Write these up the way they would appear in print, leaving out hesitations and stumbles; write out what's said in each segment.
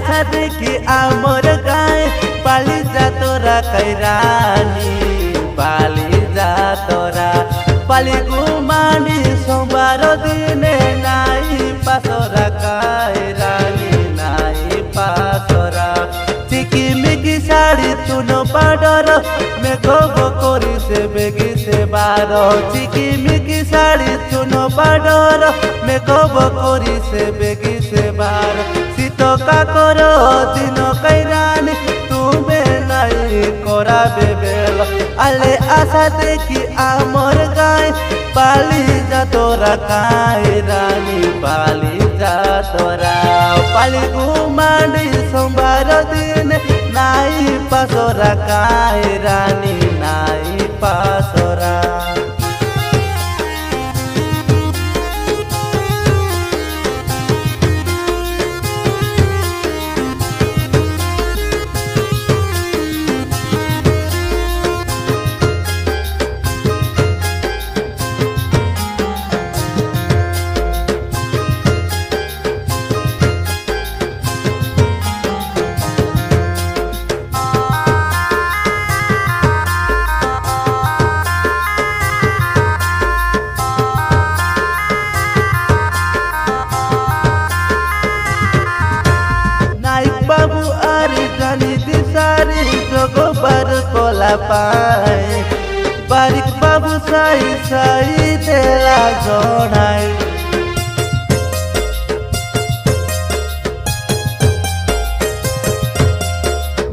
आशा देखी आमर गाय पाली जा तोरा कैरानी पाली जा तोरा पाली गुमानी सोमवार दिने नाई पासरा कैरानी नाई पासरा चिकिमिकी शाड़ी तुनो पाडर में गोगो कोरी से बेगी से बारो चिकिमिकी शाड़ी तुनो पाडर में गोगो कोरी से बेगी से बारो सीतो का करो दिनो कैरानी तुम्हें नहीं कोरा बेबेल आले आशा देखी आमर गाय पाली जा तोरा कैरानी पाली जा तोरा पाली गुमानी सोमवार दिन नाई पासरा कैरानी नाई पासरा बाबू आरी जानी दिसारी जोगो बार कोला पाए बारिक बाबू साई साई देला जोड़ाई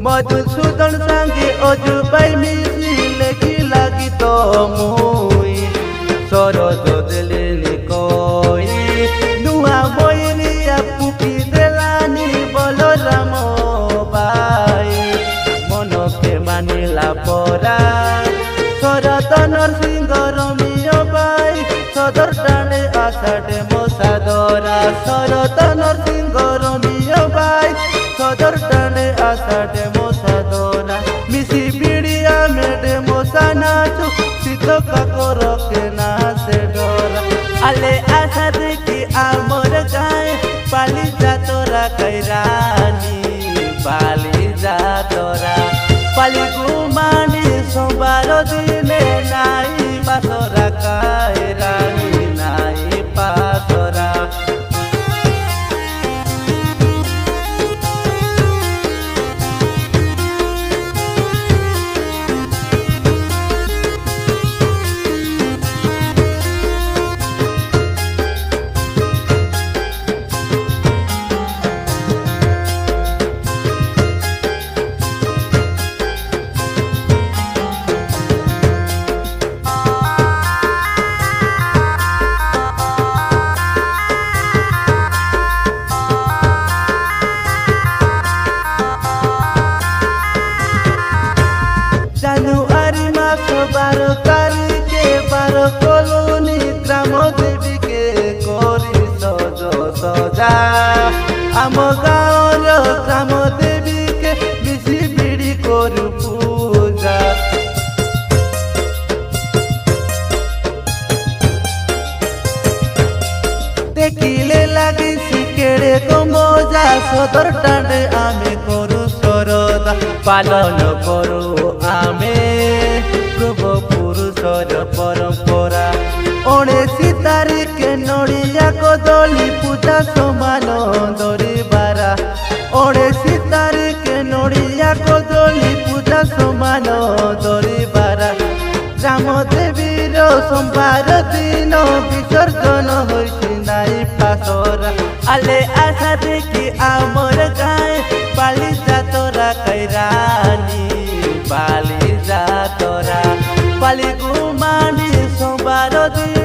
मधुसूदन संगे अजु बाई मिसी लेखी लगी तो मुई सरोज दिली कोई नुआ मोइनिया पुकी देलानी बोलो रामो बाई मनो के मानिला परा शरत नरसिंह रमियो बाई सदर टाणे आषाढ़े मोसादरा शरत नरसिंह रमियो बाई सदर टाणे आषाढ़े मोसादरा मिसी बिड़िया मेडे मोसा नाचो सीतो का करो के ना से डोरा आले आशा देखी आमर गाय पाली जा तोरा कैरानी पाली जा तोरा पाली गुमानी सोमवार दिने नाई पासरा कैरानी नाई पासरा जानुआरी मास 12 तारीख के 12 कॉलोनी ग्राम देवी के कोरी सजो सजा आम गाँव ग्राम देवी के मिसी बिड़ी करू पूजा देखिले लगी सिकेड़े को मोजा सदर टाणे आमे करू सरदा पालन करू आमे प्रभु पुरुषर परंपरा 19 तारीख नड़िया कदली पूजा समान दरिबारा 19 तारीख नड़िया कदली पूजा समान दरिबारा ग्राम देवीर सोमवार दिन विसर्जन होइछि नाई पासरा आले आशा देखी आमर गाय पाली जा तोरा कैरानी पाली जा तोरा पाली गुमानी सोमवार दिन